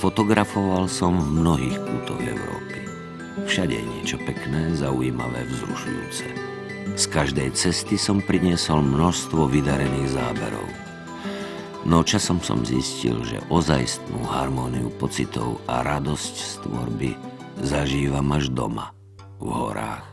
Fotografoval som v mnohých kútoch Európy. Všade je niečo pekné, zaujímavé, vzrušujúce. Z každej cesty som priniesol množstvo vydarených záberov. No časom som zistil, že ozajstnú harmóniu pocitov a radosť z tvorby zažívam až doma, v horách.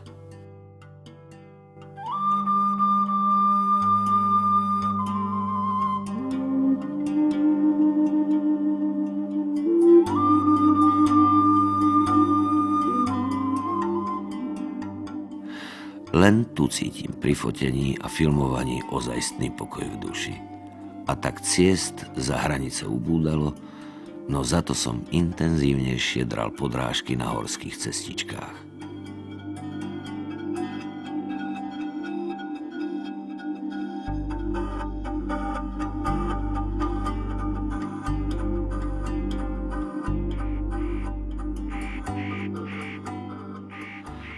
Len tu cítim pri fotení a filmovaní ozajstný pokoj v duši. A tak ciest za hranice ubúdalo, no za to som intenzívnejšie dral podrážky na horských cestičkách.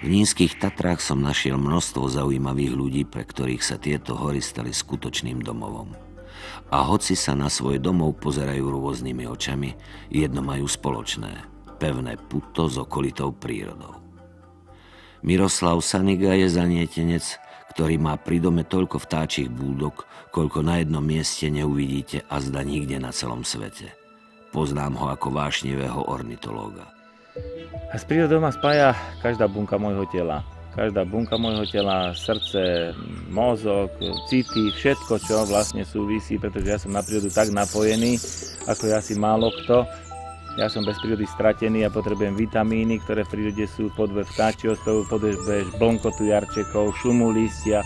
V nízkych Tatrách som našiel množstvo zaujímavých ľudí, pre ktorých sa tieto hory stali skutočným domovom. A hoci sa na svoj domov pozerajú rôznymi očami, jedno majú spoločné – pevné puto s okolitou prírodou. Miroslav Saniga je zanietenec, ktorý má pri dome toľko vtáčich búdok, koľko na jednom mieste neuvidíte a zda nikde na celom svete. Poznám ho ako vášnivého ornitológa. A s prírodou ma spája každá bunka môjho tela. Každá bunka môjho tela, srdce, mozog, city, všetko, čo vlastne súvisí, pretože ja som na prírodu tak napojený, ako ja si málo kto. Ja som bez prírody stratený a potrebujem vitamíny, ktoré v prírode sú, podve vtáčieho spevu, podve blnkotu jarčekov, šumu listia.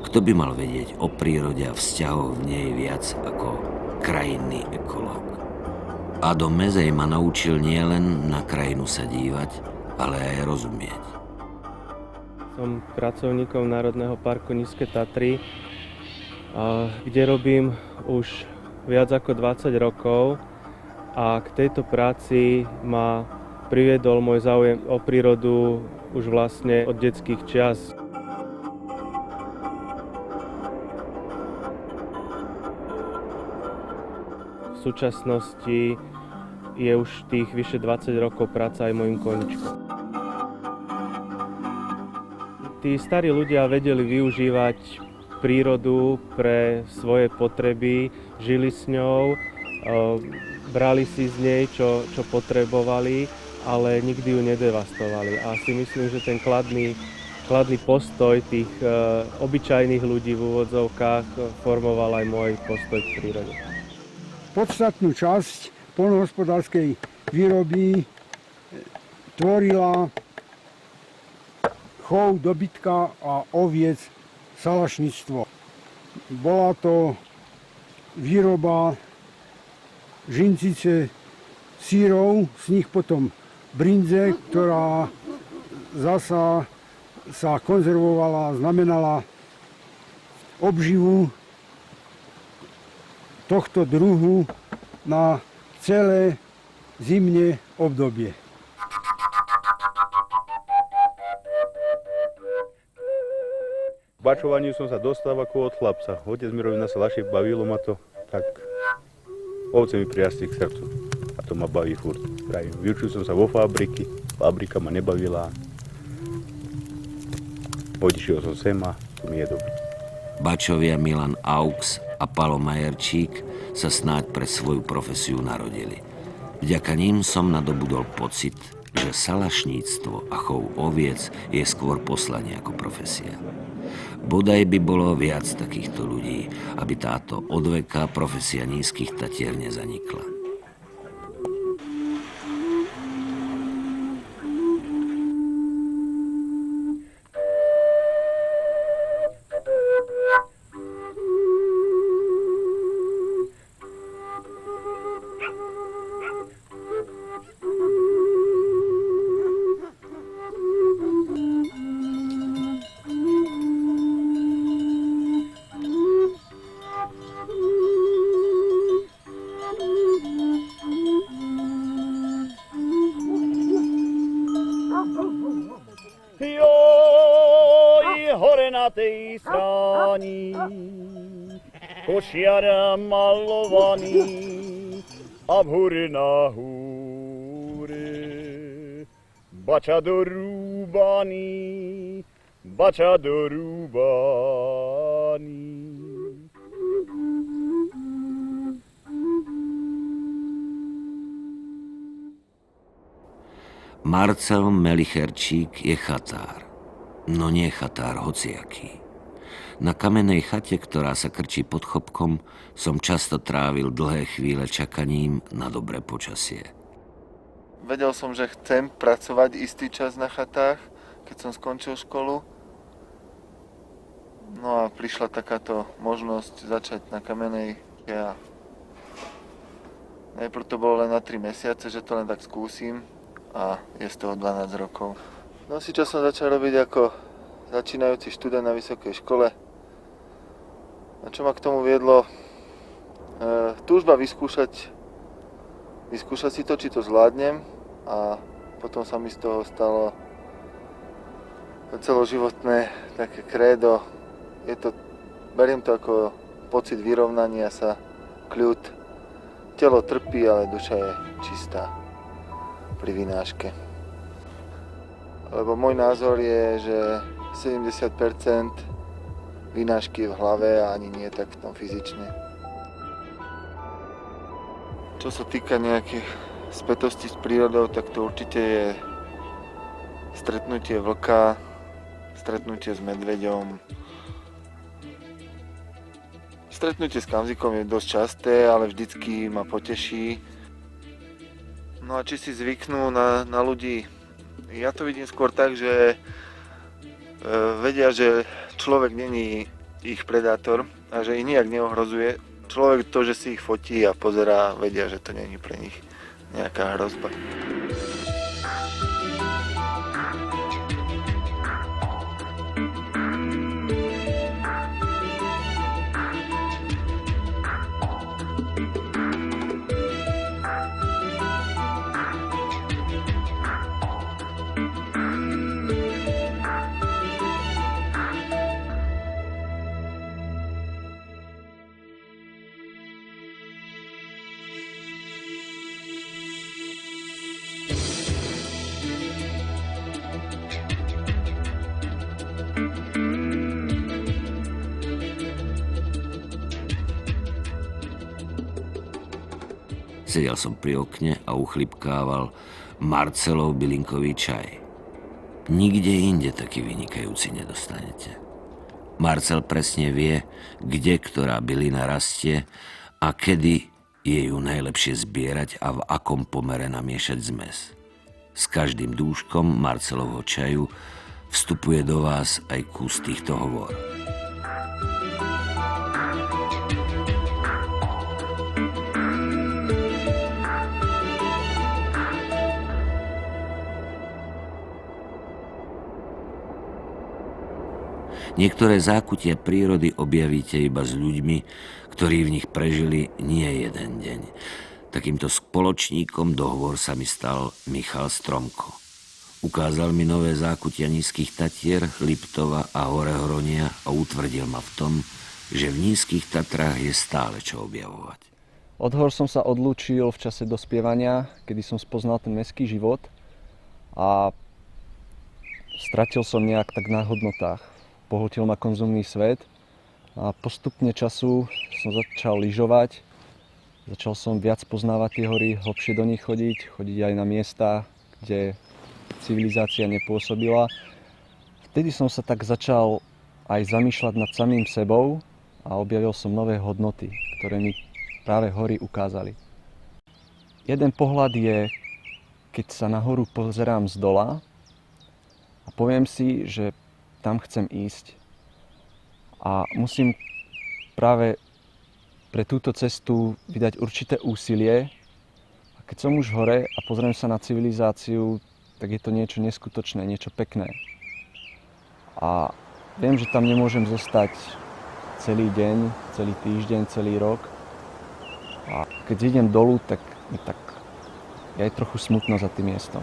Kto by mal vedieť o prírode a vzťahoch v nej viac ako krajinný ekológ? Ado Mezej ma naučil nielen na krajinu sa dívať, ale aj rozumieť. Som pracovníkom Národného parku Nízke Tatry, kde robím už viac ako 20 rokov a k tejto práci ma priviedol môj záujem o prírodu už vlastne od detských čias. V súčasnosti je už tých vyše 20 rokov práca aj mojím koníčkom. Tí starí ľudia vedeli využívať prírodu pre svoje potreby, žili s ňou, brali si z nej, čo potrebovali, ale nikdy ju nedevastovali. A si myslím, že ten kladný postoj tých obyčajných ľudí v úvodzovkách formoval aj môj postoj k prírode. Podstatnú časť poľnohospodárskej výroby tvorila chov dobytka a oviec, salašníctvo. Bola to výroba žinčice sírov, z nich potom brindze, ktorá zasa sa konzervovala, znamenala obživu tohto druhu na celé zimné obdobie. K bačovaniu som sa dostal ako od chlapca. Otec mi robil na salaši, bavilo ma to, tak ovce mi prirastli k srdcu. A to ma baví furt. Vyučil som sa vo fabriky, fabrika ma nebavila. Odišiel som sem a tu mi je dobré. Bačovia Milan Aux a Palo Majerčík sa snáď pre svoju profesiu narodili. Vďaka ním som nadobudol pocit, že salašníctvo a chov oviec je skôr poslanie ako profesia. Bodaj by bolo viac takýchto ľudí, aby táto odveká profesia nízkych Tatier nezanikla. Joj, hore na tej stráni, košiar malovaný, a v hore na húre, bača dorúbaný, bača dorúbaný. Marcel Melicherčík je chatár. No nie chatár hociaký. Na kamennej chate, ktorá sa krčí pod chopkom, som často trávil dlhé chvíle čakaním na dobré počasie. Vedel som, že chcem pracovať istý čas na chatách, keď som skončil školu. No a prišla takáto možnosť začať na kamennej a najprv to bolo len na 3 mesiace, že to len tak skúsim. A je z toho 12 rokov. No si čo som začal robiť ako začínajúci študent na vysokej škole. A čo ma k tomu viedlo? Túžba vyskúšať si to, či to zvládnem. A potom sa mi z toho stalo celoživotné také krédo. Beriem to ako pocit vyrovnania sa, kľud. Telo trpí, ale duša je čistá pri vynáške. Lebo môj názor je, že 70% vynášky je v hlave a ani nie tak v tom fyzične. Čo sa týka nejakých spätostí s prírodou, tak to určite je stretnutie vlka, stretnutie s medveďom. Stretnutie s kamzikom je dosť časté, ale vždycky ma poteší. No a či si zvyknú na ľudí, ja to vidím skôr tak, že vedia, že človek není ich predátor a že ich nijak neohrozuje. Človek to, že si ich fotí a pozerá, vedia, že to není pre nich nejaká hrozba. Sedel som pri okne a uchlipkával Marcelov bylinkový čaj. Nikde inde taký vynikajúci nedostanete. Marcel presne vie, kde ktorá bylina rastie a kedy je ju najlepšie zbierať a v akom pomere namiešať zmes. S každým dúškom Marcelovho čaju vstupuje do vás aj kus týchto hovor. Niektoré zákutia prírody objavíte iba s ľuďmi, ktorí v nich prežili nie jeden deň. Takýmto spoločníkom dohovor sa mi stal Michal Stromko. Ukázal mi nové zákutia nízkych Tatier, Liptova a Hore Hronia a utvrdil ma v tom, že v nízkych Tatrách je stále čo objavovať. Od hor som sa odlúčil v čase dospievania, kedy som spoznal ten mestský život a stratil som nejak tak na hodnotách. Pohltil ma konzumný svet a postupne času som začal lyžovať. Začal som viac poznávať tie hory, hlbšie do nich chodiť aj na miesta, kde civilizácia nepôsobila. Vtedy som sa tak začal aj zamýšľať nad samým sebou a objavil som nové hodnoty, ktoré mi práve hory ukázali. Jeden pohľad je, keď sa nahoru pozerám z dola a poviem si, že tam chcem ísť. A musím práve pre túto cestu vydať určité úsilie. A keď som už hore a pozriem sa na civilizáciu, tak je to niečo neskutočné, niečo pekné. A viem, že tam nemôžem zostať celý deň, celý týždeň, celý rok. A keď idem dolu, tak je aj trochu smutno za tým miestom.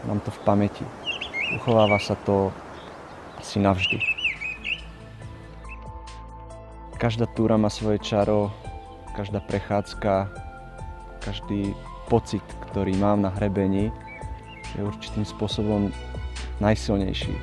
Mám to v pamäti. Uchováva sa to asi navždy. Každá túra má svoje čaro, každá prechádzka, každý pocit, ktorý mám na hrebení, je určitým spôsobom najsilnejší.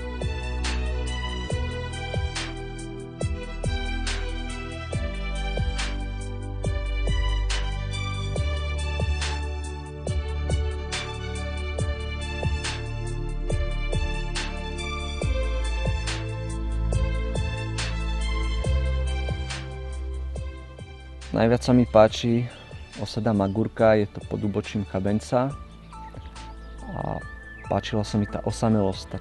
Najviac sa mi páči osada Magurka, je to pod úbočím Chabenca. A páčila sa mi tá osamelosť,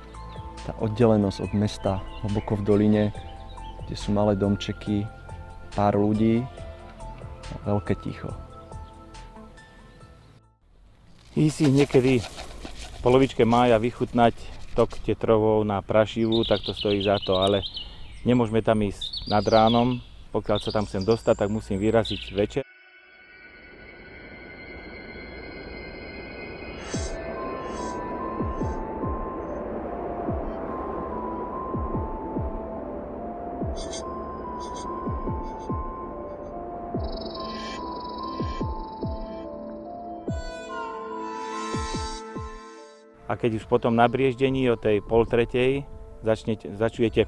tá oddelenosť od mesta hlboko v doline, kde sú malé domčeky, pár ľudí a veľké ticho. Ísť si niekedy v polovičke mája vychutnať tok tetrovou na Prašivu, tak to stojí za to, ale nemôžeme tam ísť nad ránom. Pokiaľ sa tam chcem dostať, tak musím vyraziť večer. A keď už potom na Brieždení o tej 2:30 začujete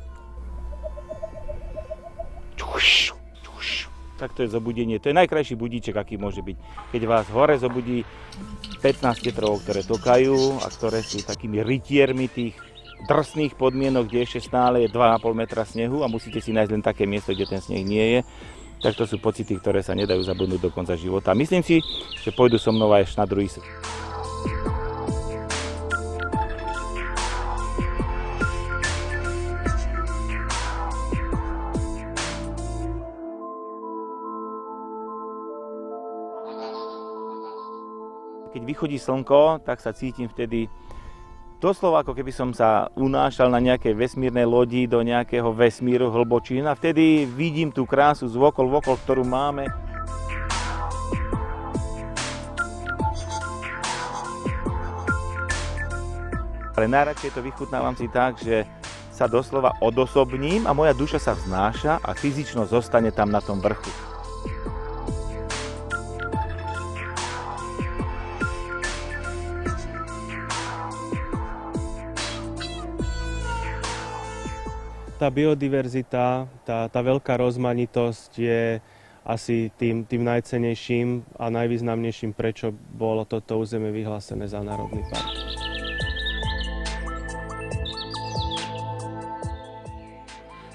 tak to je zobudenie. To je najkrajší budíček, aký môže byť. Keď vás hore zobudí 15 tetrov, ktoré tokajú a ktoré sú takými rytiermi tých drsných podmienok, kde ešte stále je 2,5 metra snehu a musíte si nájsť len také miesto, kde ten sneh nie je, tak to sú pocity, ktoré sa nedajú zabudnúť do konca života. Myslím si, že pôjdu so mnou až na druhý svet. Keď vychodí slnko, tak sa cítim vtedy doslova, ako keby som sa unášal na nejakej vesmírnej lodi do nejakého vesmíru hlbočín a vtedy vidím tú krásu zvokol, ktorú máme. Ale najradšej to vychutnávam si tak, že sa doslova odosobním a moja duša sa vznáša a fyzično zostane tam na tom vrchu. Tá biodiverzita, tá veľká rozmanitosť je asi tým najcennejším a najvýznamnejším, prečo bolo toto územie vyhlásené za národný park.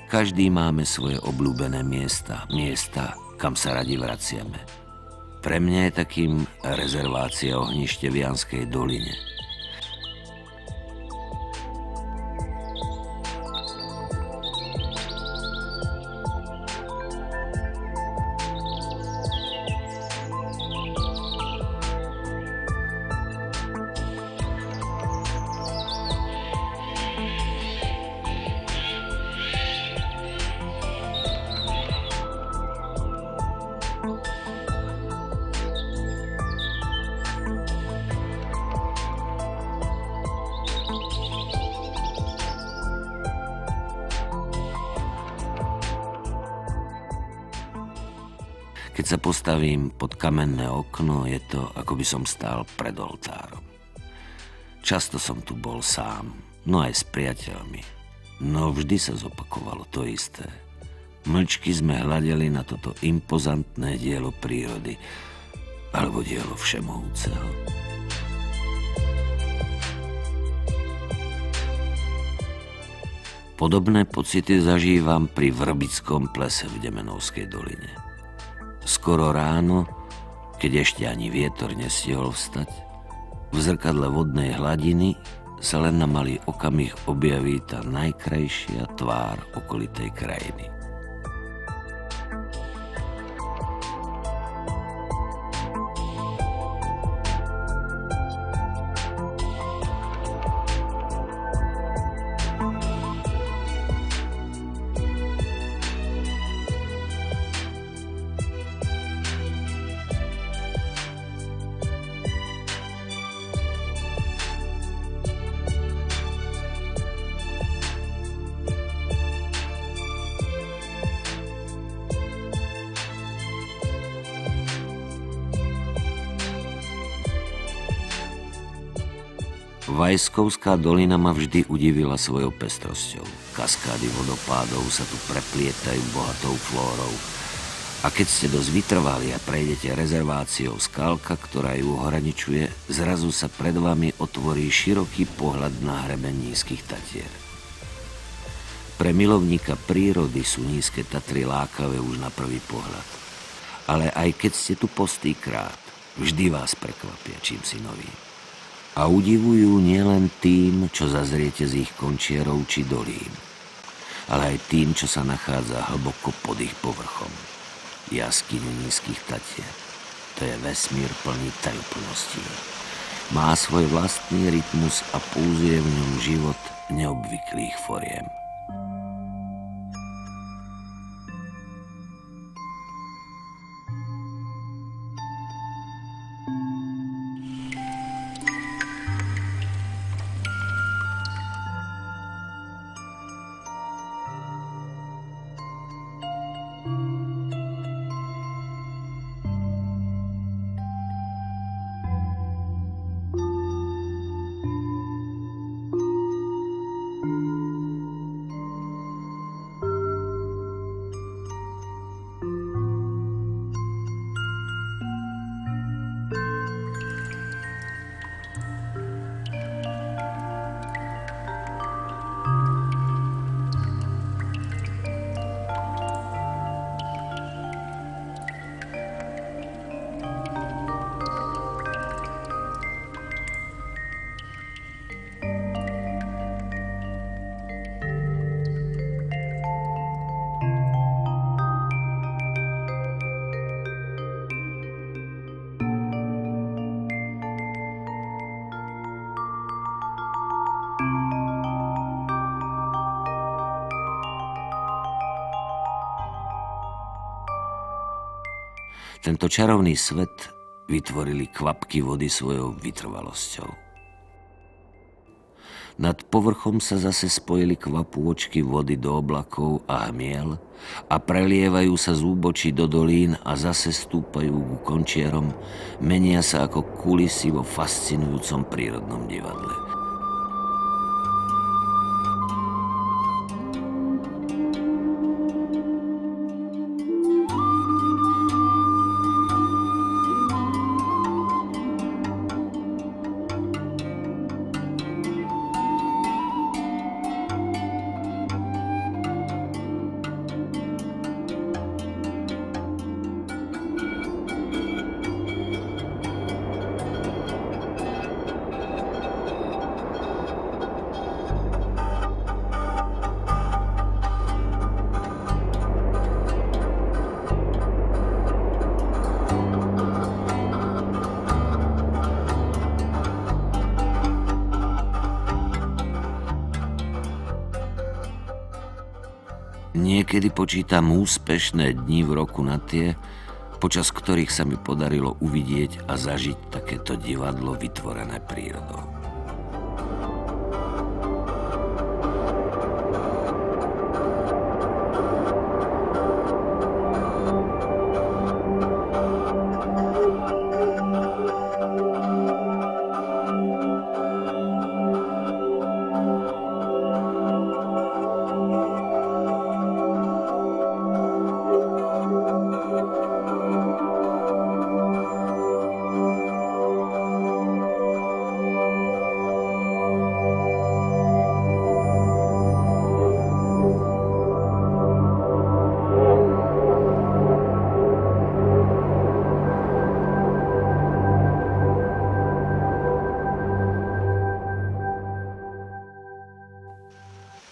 Každý máme svoje obľúbené miesta, kam sa radi vraciame. Pre mňa je takým rezervácia ohnište v Janskej doline. Keď sa postavím pod kamenné okno, je to, ako by som stál pred oltárom. Často som tu bol sám, no aj s priateľmi. No vždy sa zopakovalo to isté. Mlčky sme hľadeli na toto impozantné dielo prírody, alebo dielo všemohúceho. Podobné pocity zažívam pri Vrbickom plese v Demenovskej doline. Skoro ráno, keď ešte ani vietor nestihol vstať, v zrkadle vodnej hladiny sa len na malý okamih objaví tá najkrajšia tvár okolitej krajiny. Vajskovská dolina ma vždy udivila svojou pestrosťou. Kaskády vodopádov sa tu preplietajú bohatou flórou. A keď ste dosť vytrvali a prejdete rezerváciou Skalka, ktorá ju ohraničuje, zrazu sa pred vami otvorí široký pohľad na hrebeň Nízkych Tatier. Pre milovníka prírody sú Nízke Tatry lákavé už na prvý pohľad. Ale aj keď ste tu postýkrát, vždy vás prekvapia čímsi novým. A udivujú nielen tým, čo zazriete z ich končierov či dolín, ale aj tým, čo sa nachádza hlboko pod ich povrchom. Jaskyne Nízkych Tatier. To je vesmír plný tajúplností. Má svoj vlastný rytmus a pulzuje v ňom život neobvyklých foriem. Tento čarovný svet vytvorili kvapky vody svojou vytrvalosťou. Nad povrchom sa zase spojili kvapôčky vody do oblakov a hmiel a prelievajú sa z úbočí do dolín a zase stúpajú ku končierom, menia sa ako kulisy vo fascinujúcom prírodnom divadle. Niekedy počítam úspešné dni v roku na tie, počas ktorých sa mi podarilo uvidieť a zažiť takéto divadlo vytvorené prírodou.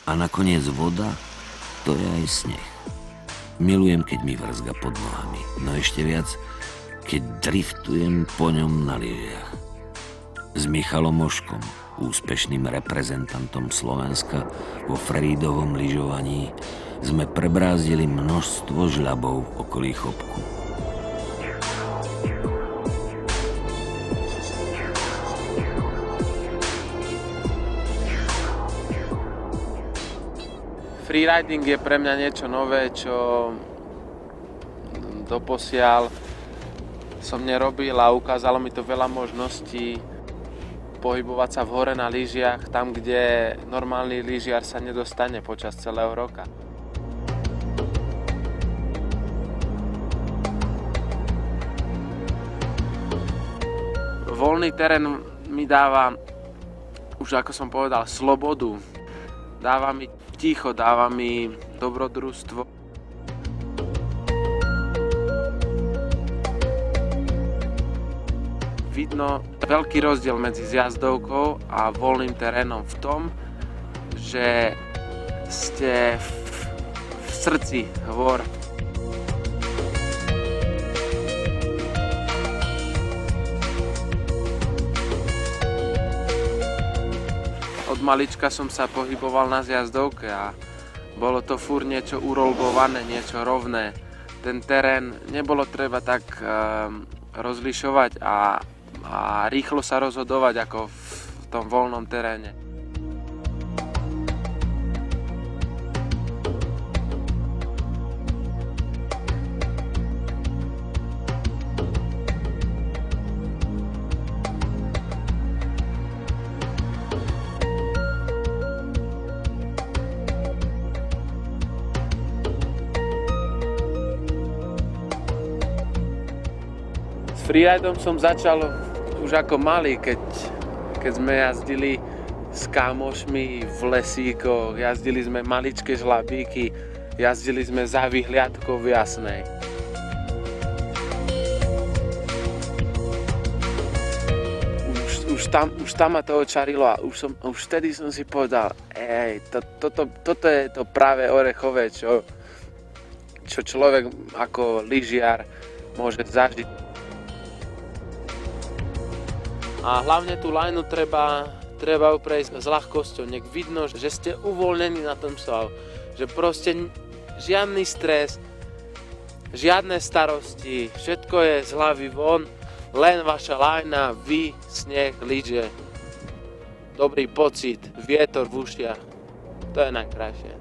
A nakoniec voda, to je aj sneh. Milujem, keď mi vrzga pod nohami, no ešte viac, keď driftujem po ňom na lyžiach. S Michalom Ožkom, úspešným reprezentantom Slovenska vo freeridovom lyžovaní, sme prebrázdili množstvo žľabov okolí Chopku. Freeriding je pre mňa niečo nové, čo doposiaľ som nerobil a ukázalo mi to veľa možností pohybovať sa v hore na lyžiach, tam, kde normálny lyžiar sa nedostane počas celého roka. Voľný terén mi dáva, už ako som povedal, slobodu. Dáva mi ticho, dáva mi dobrodružstvo. Vidno veľký rozdiel medzi zjazdovkou a voľným terénom v tom, že ste v srdci hôr. Od malička som sa pohyboval na zjazdovke a bolo to furt niečo urolgované, niečo rovné. Ten terén nebolo treba tak rozlišovať a rýchlo sa rozhodovať ako v tom voľnom teréne. S freeridom som začal už ako malý, keď sme jazdili s kámošmi v lesíkoch, jazdili sme maličké žlabíky, jazdili sme za vyhliadkou v Jasnej. Už tam ma to očarilo a už vtedy som si povedal, toto je to práve orechové, čo človek ako lyžiar môže zažiť. A hlavne tú lajnu treba prejsť s ľahkosťou. Nech vidno, že ste uvoľnení na tom svahu. Že proste žiadny stres, žiadne starosti, všetko je z hlavy von, len vaša lajna, vy, sneh, lyže. Dobrý pocit, vietor v ušiach. To je najkrajšie.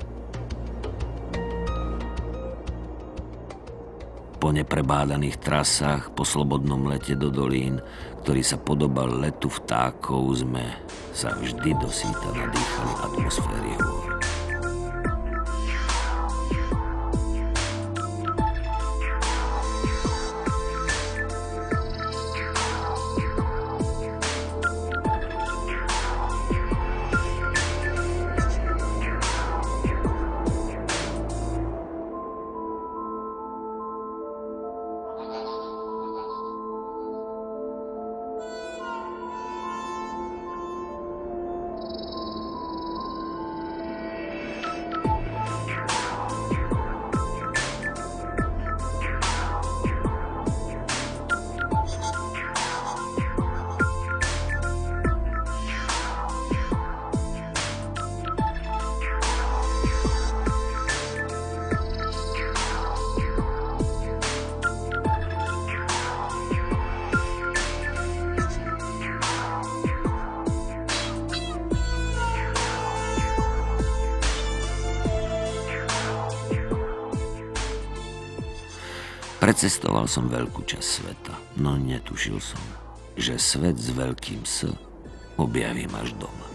Po neprebádaných trasách, po slobodnom lete do dolín, ktorý sa podobal letu vtákov, sme sa vždy dosýta nadýchali atmosféry hôr. Precestoval som veľkú časť sveta, no netušil som, že svet s veľkým S objavím až doma.